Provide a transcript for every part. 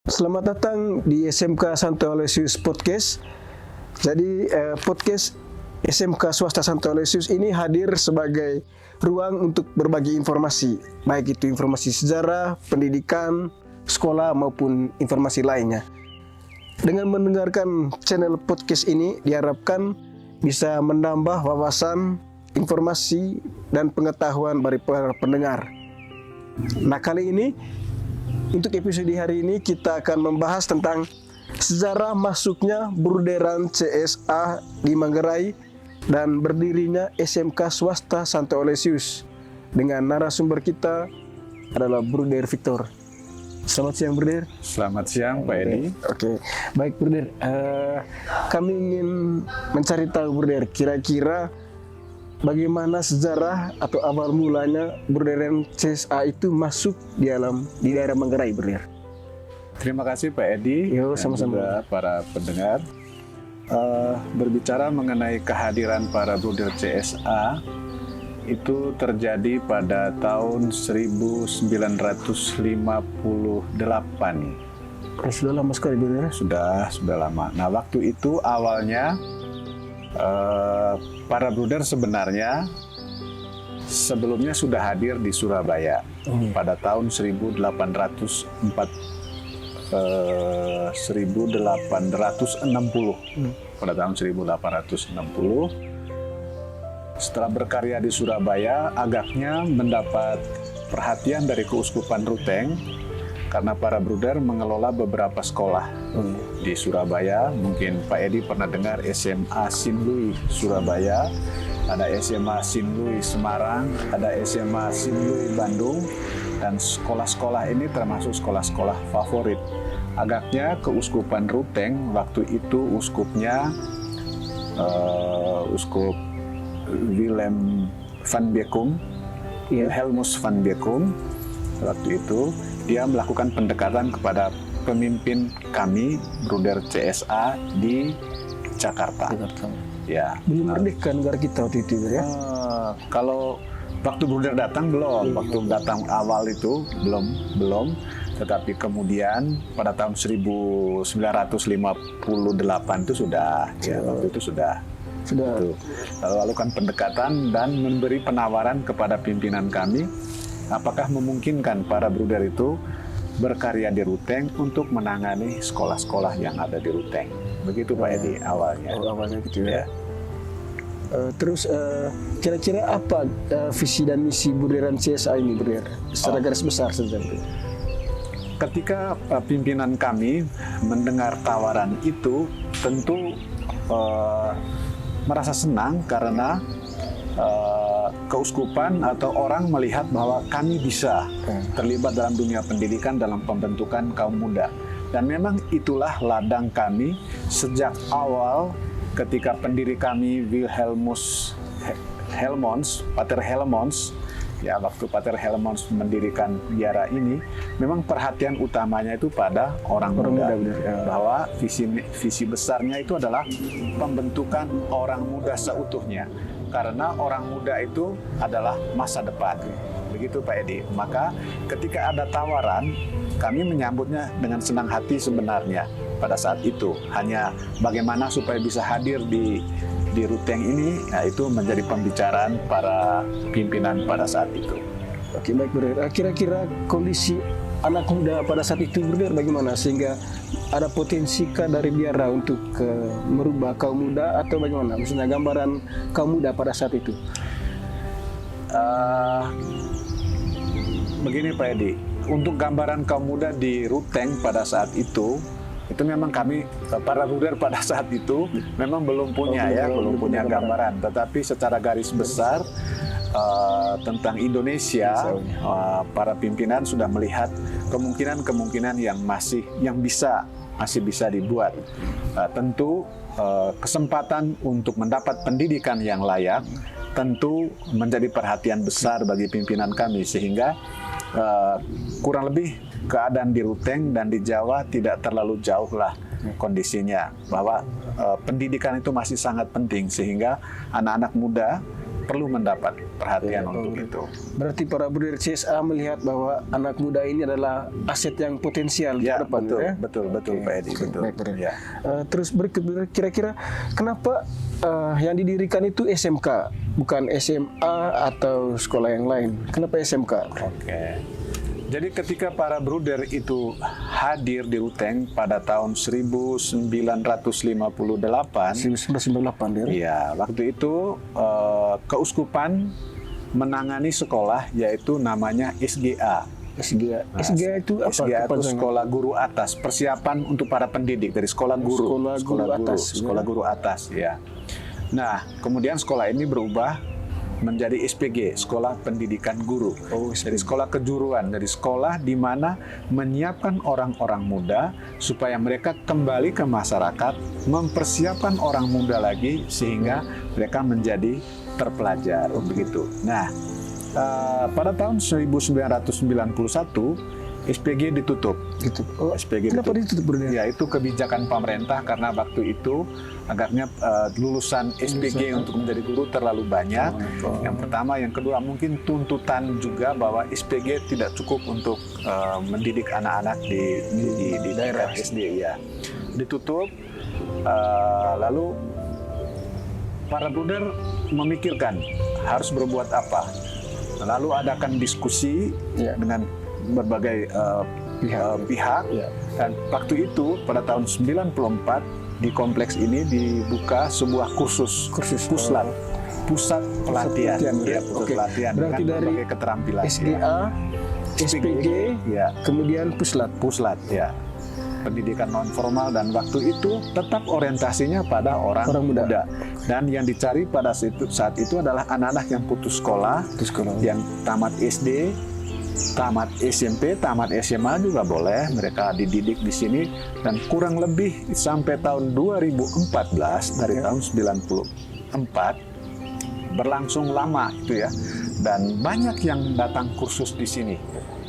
Selamat datang di SMK Santo Aloysius Podcast. Jadi podcast SMK Swasta Santo Aloysius ini hadir sebagai ruang untuk berbagi informasi, baik itu informasi sejarah, pendidikan, sekolah maupun informasi lainnya. Dengan mendengarkan channel podcast ini diharapkan bisa menambah wawasan, informasi, dan pengetahuan dari para pendengar. Nah, kali ini untuk episode hari ini kita akan membahas tentang sejarah masuknya Bruderan CSA di Manggarai dan berdirinya SMK Swasta Santo Aloysius. Dengan narasumber kita adalah Bruder Victor. Selamat siang, Bruder. Selamat siang, Pak Edi. Oke, baik, Bruder. Kami ingin mencari tahu, Bruder, kira-kira bagaimana sejarah atau awal mulanya Bruderan CSA itu masuk di daerah Manggarai, Bruder. Terima kasih, Pak Edi. Yo, dan sama-sama. juga para pendengar. Berbicara mengenai kehadiran para Bruder CSA, itu terjadi pada tahun 1958. Sudah lama sekali, Bruder. Sudah lama. Nah, waktu itu awalnya para Bruder sebenarnya sebelumnya sudah hadir di Surabaya pada tahun 1860. Pada tahun 1860, setelah berkarya di Surabaya, agaknya mendapat perhatian dari Keuskupan Ruteng karena para Bruder mengelola beberapa sekolah di Surabaya. Mungkin Pak Edi pernah dengar SMA Sinlui Surabaya, ada SMA Sinlui Semarang, ada SMA Sinlui Bandung, dan sekolah-sekolah ini termasuk sekolah-sekolah favorit. Agaknya Keuskupan Ruteng waktu itu uskupnya Uskup Willem van Bekum, Wilhelmus van Bekum. Waktu itu dia melakukan pendekatan kepada pemimpin kami, Bruder CSA di Jakarta. Ya. Belum merdeka negara kita waktu itu, ya? Kalau waktu Bruder datang belum, waktu datang awal itu belum. Tetapi kemudian pada tahun 1958 itu sudah, ya, waktu itu sudah. Lalu lakukan pendekatan dan memberi penawaran kepada pimpinan kami, apakah memungkinkan para Bruder itu berkarya di Ruteng untuk menangani sekolah-sekolah yang ada di Ruteng. Begitu Pak Edi awalnya. Awalnya gitu, ya. Terus kira-kira apa visi dan misi Bruderan CSA ini, Bruder? Secara garis besar saja, Bruder. Ketika pimpinan kami mendengar tawaran itu, tentu merasa senang karena keuskupan atau orang melihat bahwa kami bisa terlibat dalam dunia pendidikan, dalam pembentukan kaum muda. Dan memang itulah ladang kami sejak awal ketika pendiri kami Pater Helmons, ya, waktu Pater Helmons mendirikan biara ini, memang perhatian utamanya itu pada orang muda. Bahwa visi besarnya itu adalah pembentukan orang muda seutuhnya. Karena orang muda itu adalah masa depan. Begitu Pak Edi. Maka ketika ada tawaran, kami menyambutnya dengan senang hati sebenarnya pada saat itu. Hanya bagaimana supaya bisa hadir di Ruteng ini, nah itu menjadi pembicaraan para pimpinan pada saat itu. Oke, baik, Bruder. Kira-kira kondisi anak muda pada saat itu, Bruder, bagaimana sehingga ada potensi dari biara untuk merubah kaum muda, atau bagaimana? Maksudnya gambaran kaum muda pada saat itu. Begini Pak Edi, untuk gambaran kaum muda di Ruteng pada saat itu memang kami para Bruder pada saat itu memang belum punya belum punya gambaran. Tetapi secara garis besar tentang Indonesia, para pimpinan sudah melihat kemungkinan yang masih bisa dibuat. Tentu kesempatan untuk mendapat pendidikan yang layak tentu menjadi perhatian besar bagi pimpinan kami, sehingga kurang lebih keadaan di Ruteng dan di Jawa tidak terlalu jauh lah kondisinya, bahwa pendidikan itu masih sangat penting, sehingga anak-anak muda perlu mendapat perhatian untuk itu. Berarti para bruder CSA melihat bahwa anak muda ini adalah aset yang potensial Ya, ke depan, betul, ya? betul, Pak Edi, betul. Baik, Bruder. Ya. Terus berikut, Bruder, kira-kira kenapa yang didirikan itu SMK, bukan SMA atau sekolah yang lain? Kenapa SMK? Oke. Jadi ketika para bruder itu hadir di Ruteng pada tahun 1958, 1998, ya? ya, waktu itu keuskupan menangani sekolah yaitu namanya SGA. SGA. SGA itu apa? SGA itu kepanjangan? sekolah guru atas, persiapan untuk para pendidik dari sekolah guru, Sekolah guru atas, ya. Nah, kemudian sekolah ini berubah menjadi SPG, Sekolah Pendidikan Guru. Dari sekolah kejuruan, dari sekolah di mana menyiapkan orang-orang muda supaya mereka kembali ke masyarakat, mempersiapkan orang muda lagi sehingga mereka menjadi terpelajar, begitu. Nah, pada tahun 1991 SPG ditutup. Gitu. SPG Kenapa ditutup, Bruder? Ya, itu kebijakan pemerintah karena waktu itu agaknya lulusan SPG untuk menjadi guru terlalu banyak. Yang pertama, yang kedua mungkin tuntutan juga bahwa SPG tidak cukup untuk mendidik anak-anak di daerah SD, ya. Ditutup, lalu para bruder memikirkan harus berbuat apa. Lalu adakan diskusi dengan berbagai pihak. Dan waktu itu pada tahun 94 di kompleks ini dibuka sebuah kursus puslat, pusat pelatihan, pelatihan Berarti dengan dari berbagai keterampilan. SGA, SPG, kemudian puslat, ya. Pendidikan non formal, dan waktu itu tetap orientasinya pada orang muda. Dan yang dicari pada saat itu adalah anak-anak yang putus sekolah, yang tamat SD, tamat SMP, tamat SMA juga boleh mereka dididik di sini, dan kurang lebih sampai tahun 2014, dari tahun 94 berlangsung lama itu, ya. Dan banyak yang datang kursus di sini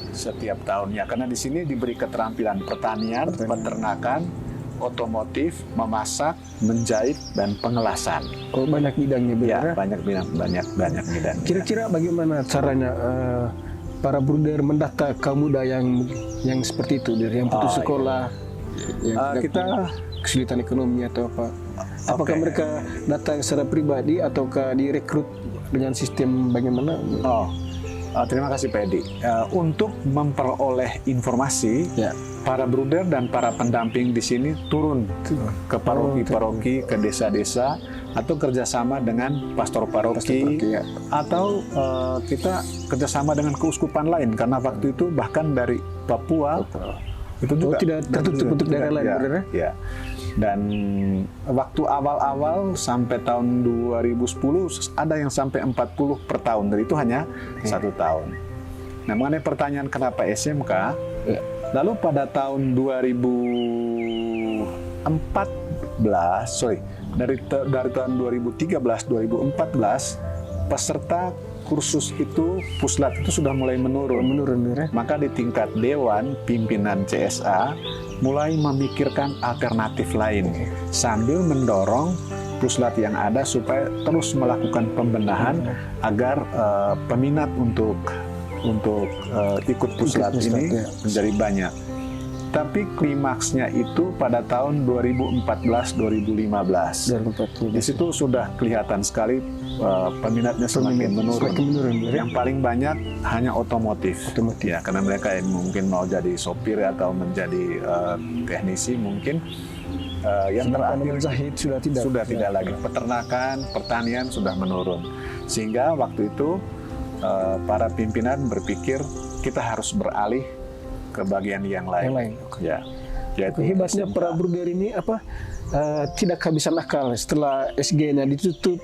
setiap tahunnya karena di sini diberi keterampilan pertanian, peternakan, otomotif, memasak, menjahit, dan pengelasan. Oh, banyak bidangnya, Ya, ya? banyak bidang. Kira-kira bagaimana caranya para bruder mendata kaum muda yang seperti itu, yang putus sekolah, yang kita kesulitan ekonomi atau apa? Apakah mereka datang secara pribadi ataukah direkrut dengan sistem bagaimana? Terima kasih Pak Edi. Untuk memperoleh informasi, para bruder dan para pendamping di sini turun ke paroki-paroki, ke desa-desa, atau kerjasama dengan pastor paroki, atau kita kerjasama dengan keuskupan lain, karena waktu itu bahkan dari Papua itu juga tidak tertutup untuk daerah lain, ya. Dan waktu awal-awal sampai tahun 2010 ada yang sampai 40 per tahun, dan itu hanya 1 tahun. Nah, mengenai pertanyaan kenapa SMK, lalu pada tahun 2014, dari tahun 2013-2014 peserta kursus itu puslat itu sudah mulai menurun. Maka di tingkat dewan pimpinan CSA mulai memikirkan alternatif lain sambil mendorong puslat yang ada supaya terus melakukan pembenahan agar peminat untuk ikut puslat ini menjadi banyak. Tapi klimaksnya itu pada tahun 2014-2015. Di situ sudah kelihatan sekali peminatnya semakin menurun. Yang paling banyak hanya otomotif. Ya, karena mereka yang mungkin mau jadi sopir atau menjadi teknisi mungkin. Yang terakhir Zahid sudah tidak lagi. Peternakan, pertanian sudah menurun. Sehingga waktu itu para pimpinan berpikir kita harus beralih ke bagian yang lain. Ya. Hebatnya para bruder ini tidak kehabisan akal. Setelah SG-nya ditutup,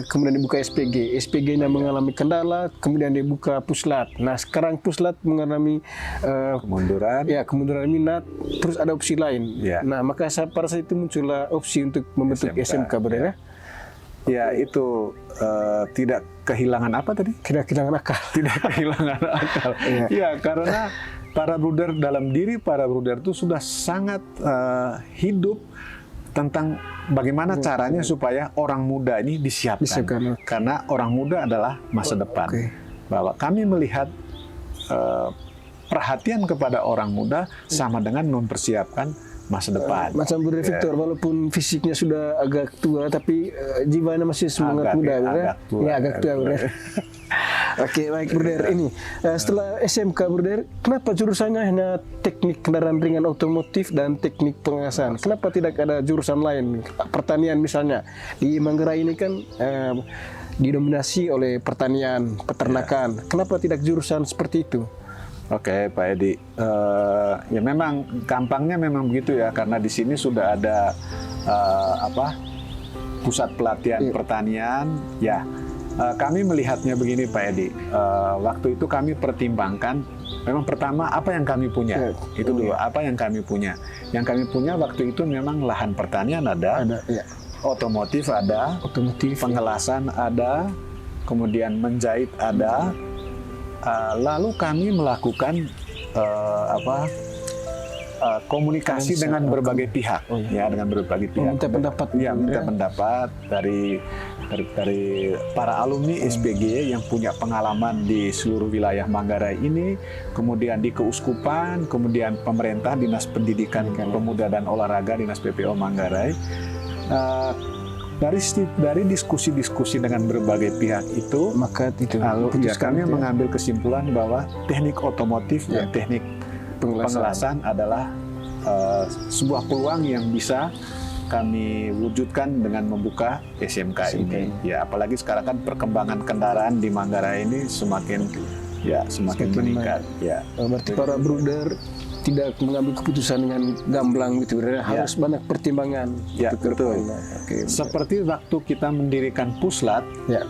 kemudian dibuka SPG. SPG-nya mengalami kendala, kemudian dibuka puslat. Nah, sekarang puslat mengalami kemunduran minat, terus ada opsi lain. Nah, maka pada saat itu muncullah opsi untuk membentuk SMK, benar ya? Ya, itu tidak kehilangan apa tadi? Tidak kehilangan akal. Tidak kehilangan akal. Ya, karena dalam diri para bruder itu sudah sangat hidup tentang bagaimana caranya supaya orang muda ini disiapkan. Disiapkan. Karena orang muda adalah masa depan. Oke. Bahwa kami melihat perhatian kepada orang muda sama dengan mempersiapkan masa depan. Macam Bruder Victor, walaupun fisiknya sudah agak tua, tapi jiwanya masih semangat muda, Bruder. agak tua. Ya, agak tua, Bruder. Oke, baik, Bruder. Ini setelah SMK, Bruder, kenapa jurusannya hanya teknik kendaraan ringan otomotif dan teknik pengasahan? Kenapa tidak ada jurusan lain? Pertanian misalnya. Di Manggarai ini kan didominasi oleh pertanian, peternakan. Kenapa tidak jurusan seperti itu? Oke, Pak Edi. Ya memang gampangnya memang begitu ya, karena di sini sudah ada pusat pelatihan pertanian. Ya, kami melihatnya begini, Pak Edi. Waktu itu kami pertimbangkan, memang pertama apa yang kami punya. Itu dulu, apa yang kami punya. Yang kami punya waktu itu memang lahan pertanian ada, otomotif ada, pengelasan ada, kemudian menjahit ada. Lalu kami melakukan komunikasi dengan berbagai pihak, ya, dengan berbagai pihak. Minta pendapat. Ya, minta pendapat dari para alumni SPG yang punya pengalaman di seluruh wilayah Manggarai ini, kemudian di keuskupan, kemudian pemerintah, Dinas Pendidikan Pemuda dan Olahraga, Dinas PPO Manggarai. Dari diskusi-diskusi dengan berbagai pihak itu, maka itu lalu ya, kami mengambil kesimpulan bahwa teknik otomotif dan teknik pengelasan adalah sebuah peluang yang bisa kami wujudkan dengan membuka SMK ini. Ya, apalagi sekarang kan perkembangan kendaraan di Manggarai ini semakin meningkat. Ya. Berarti para bruder tidak mengambil keputusan dengan gamblang gitu, harus banyak pertimbangan. Ya, betul. Seperti waktu kita mendirikan Puslat,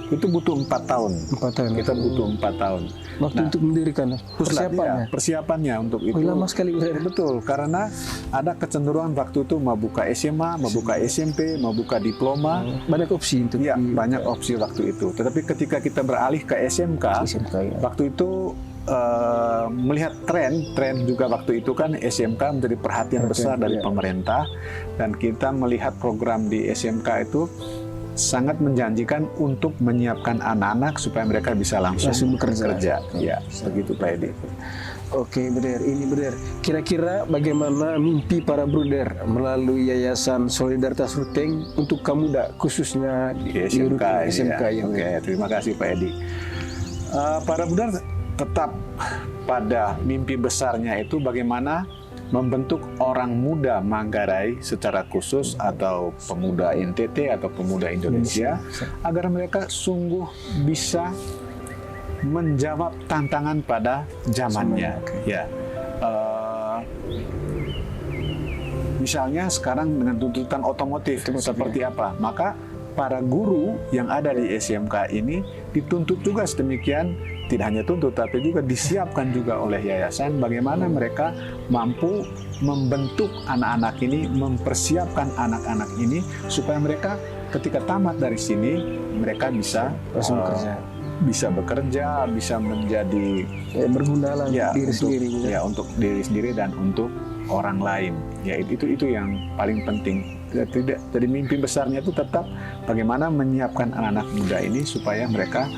itu butuh 4 tahun. 4 tahun. Kita butuh 4 tahun. Waktu untuk mendirikan Puslat, persiapannya untuk itu. Lama sekali. Betul, karena ada kecenderungan waktu itu mau buka SMA, mau buka SMP, mau buka diploma. Banyak opsi untuk. Ya, banyak opsi waktu itu. Tetapi ketika kita beralih ke SMK, waktu itu melihat tren juga waktu itu kan SMK menjadi perhatian besar dari pemerintah, dan kita melihat program di SMK itu sangat menjanjikan untuk menyiapkan anak-anak supaya mereka bisa langsung bekerja. Ya, begitu Pak Edi. Oke, Bruder. Ini Bruder, kira-kira bagaimana mimpi para bruder melalui Yayasan Solidaritas Ruteng untuk Kamuda, khususnya di SMK ya. Oke, terima kasih Pak Edi. Para bruder tetap pada mimpi besarnya itu bagaimana membentuk orang muda Manggarai secara khusus, atau pemuda NTT atau pemuda Indonesia, agar mereka sungguh bisa menjawab tantangan pada zamannya. Ya, misalnya sekarang dengan tuntutan otomotif seperti apa, maka para guru yang ada di SMK ini dituntut juga sedemikian. Tidak hanya tuntut, tapi juga disiapkan juga oleh yayasan bagaimana mereka mampu membentuk anak-anak ini, mempersiapkan anak-anak ini supaya mereka ketika tamat dari sini mereka bisa bekerja, bisa menjadi berguna lah diri sendiri. Ya, untuk diri sendiri dan untuk orang lain. Ya, itu yang paling penting. Jadi mimpi besarnya itu tetap bagaimana menyiapkan anak-anak muda ini supaya mereka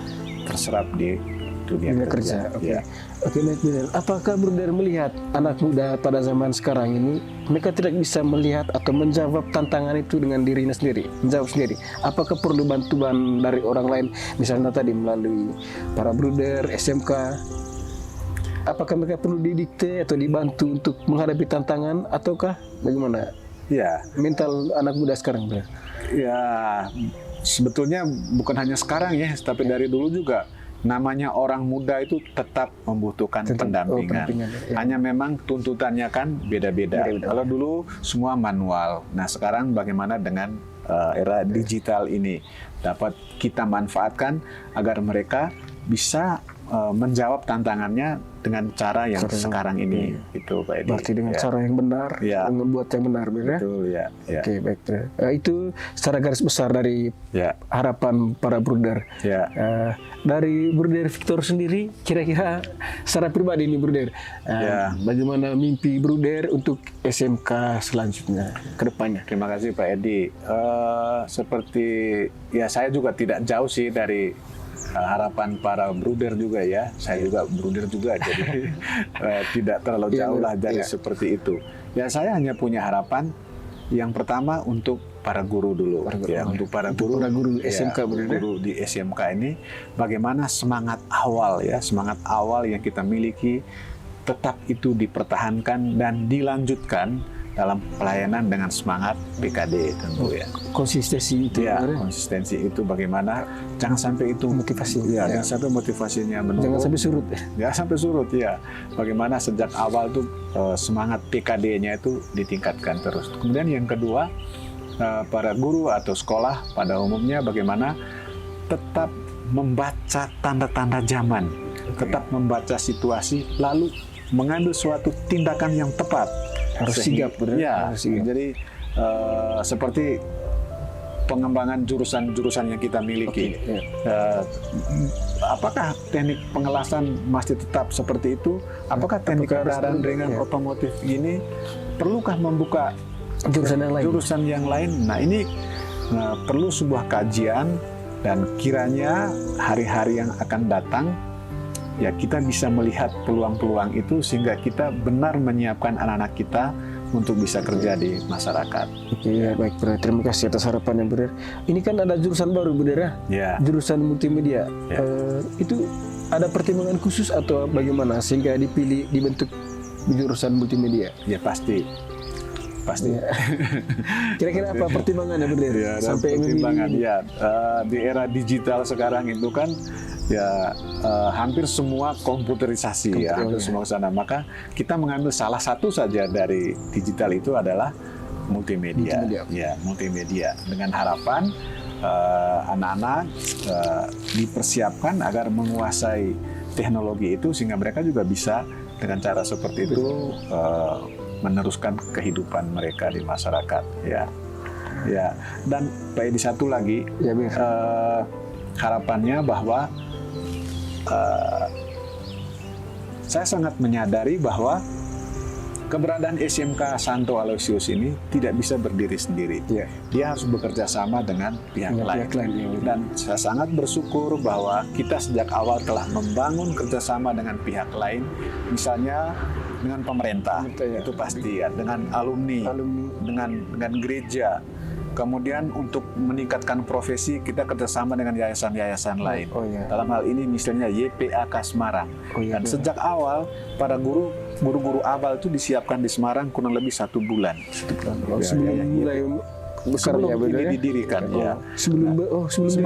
terserap di dunia kerja. Oke, baik, Bruder. Apakah Bruder melihat anak muda pada zaman sekarang ini mereka tidak bisa melihat atau menjawab tantangan itu dengan dirinya sendiri, menjawab sendiri? Apakah perlu bantuan dari orang lain, misalnya tadi melalui para bruder SMK? Apakah mereka perlu didikte atau dibantu untuk menghadapi tantangan, ataukah bagaimana? Ya, mental anak muda sekarang, Bruder. Ya, sebetulnya bukan hanya sekarang ya, tapi dari dulu juga. Namanya orang muda itu tetap membutuhkan pendampingan. Hanya memang tuntutannya kan beda-beda. Kalau dulu semua manual. Nah, sekarang bagaimana dengan era digital ini dapat kita manfaatkan agar mereka bisa menjawab tantangannya dengan cara yang sekarang ini, itu Pak Edi. Berarti dengan cara yang benar, membuat yang benar, benar. Betul, ya. Oke, baik. Itu secara garis besar dari harapan para bruder. Dari Bruder Victor sendiri, kira-kira secara pribadi nih Bruder, bagaimana mimpi Bruder untuk SMK selanjutnya ke depannya? Terima kasih Pak Edi. Seperti saya juga tidak jauh sih dari harapan para bruder juga ya. Saya juga bruder juga, jadi tidak terlalu jauh lah dari seperti itu. Ya, saya hanya punya harapan yang pertama untuk para guru dulu. Untuk para guru SMK, guru di SMK ini, bagaimana semangat awal yang kita miliki tetap itu dipertahankan dan dilanjutkan dalam pelayanan dengan semangat PKD tentu ya. Konsistensi itu. Konsistensi itu bagaimana jangan sampai itu motivasi. Jangan sampai motivasinya menurun. Jangan sampai surut. Jangan sampai surut ya. Bagaimana sejak awal tuh semangat PKD-nya itu ditingkatkan terus. Kemudian yang kedua, para guru atau sekolah pada umumnya bagaimana tetap membaca tanda-tanda zaman, tetap membaca situasi, lalu mengambil suatu tindakan yang tepat. Harus sigap, benar. Jadi seperti pengembangan jurusan-jurusan yang kita miliki. Apakah teknik pengelasan masih tetap seperti itu? Apakah teknik kendaraan ringan otomotif ini perlukah membuka jurusan yang lain? Nah, ini perlu sebuah kajian, dan kiranya hari-hari yang akan datang ya kita bisa melihat peluang-peluang itu sehingga kita benar menyiapkan anak-anak kita untuk bisa kerja di masyarakat. Oke, baik Bro. Terima kasih atas harapan yang benar. Ini kan ada jurusan baru, Bro, ya? Jurusan multimedia. Itu ada pertimbangan khusus atau bagaimana sehingga dibentuk jurusan multimedia? Ya pasti. Kira-kira apa pertimbangannya, Bro? Sampai pertimbangan di era digital sekarang itu kan hampir semua komputerisasi hampir semua ke sana. Maka kita mengambil salah satu saja dari digital itu adalah multimedia. Multimedia dengan harapan anak-anak dipersiapkan agar menguasai teknologi itu sehingga mereka juga bisa dengan cara seperti itu meneruskan kehidupan mereka di masyarakat. Dan Pak Edi, satu lagi harapannya bahwa saya sangat menyadari bahwa keberadaan SMK Santo Aloysius ini tidak bisa berdiri sendiri. Dia harus bekerja sama dengan pihak lain. Dan saya sangat bersyukur bahwa kita sejak awal telah membangun kerjasama dengan pihak lain, misalnya dengan pemerintah, itu pasti ya, dengan alumni. Dengan gereja. Kemudian untuk meningkatkan profesi, kita kerjasama dengan yayasan-yayasan lain. Dalam hal ini misalnya YPAK Semarang. Dan sejak awal, para guru-guru awal itu disiapkan di Semarang kurang lebih 1 bulan. Sebelum ini didirikan. Sebelum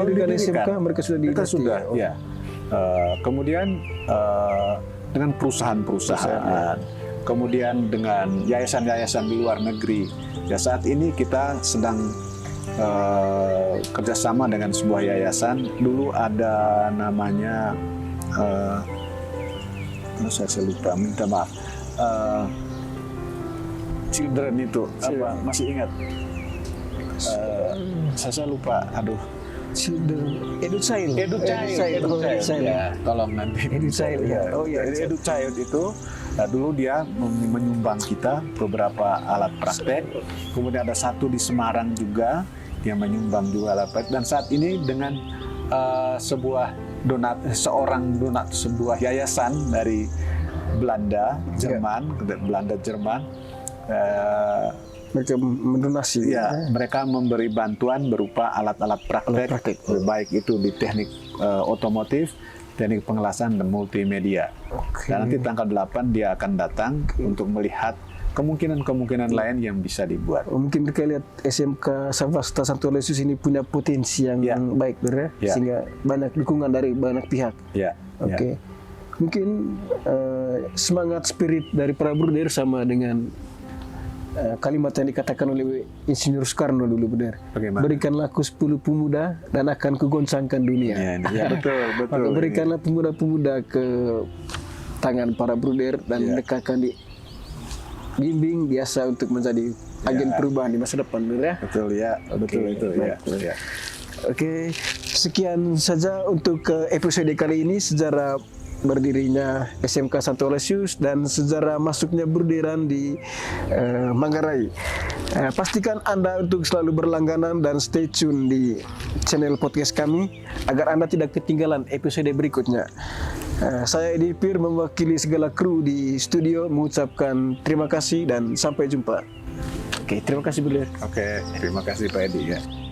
didirikan SMK, mereka sudah kemudian dengan perusahaan-perusahaan. Kemudian dengan yayasan-yayasan di luar negeri. Saat ini kita sedang kerjasama dengan sebuah yayasan. Dulu ada namanya, saya lupa, minta maaf. Children itu, masih ingat? Saya lupa, EduChild. Tolong nanti. EduChild itu. Dulu dia menyumbang kita beberapa alat praktek. Kemudian ada satu di Semarang juga yang menyumbang juga alat praktek. Dan saat ini dengan sebuah yayasan dari Belanda, Jerman, mereka mendonasi. Mereka memberi bantuan berupa alat-alat praktek, baik itu di teknik otomotif, teknik pengelasan dan multimedia. Dan nanti tanggal 8 dia akan datang untuk melihat kemungkinan-kemungkinan lain yang bisa dibuat. Mungkin kita lihat SMK Swasta Santo Aloysius ini punya potensi yang baik, sehingga banyak dukungan dari banyak pihak. Mungkin semangat spirit dari para bruder sama dengan kalimat yang dikatakan oleh Insinyur Soekarno dulu, Bruder. Bagaimana? Berikanlah aku 10 pemuda dan akan kugoncangkan dunia. Ya, betul. Maka berikanlah pemuda-pemuda ke tangan para bruder dan mereka akan dibimbing biasa untuk menjadi agen perubahan di masa depan, Bruder ya. Betul ya, betul itu ya. Ya. Oke, sekian saja untuk episode kali ini, sejarah berdirinya SMK Santo Aloysius dan sejarah masuknya Bruderan di Manggarai. Pastikan Anda untuk selalu berlangganan dan stay tune di channel podcast kami agar Anda tidak ketinggalan episode berikutnya. Saya Edi Pir mewakili segala kru di studio mengucapkan terima kasih dan sampai jumpa. Oke, terima kasih, Bruder. Oke, terima kasih Pak Edi ya.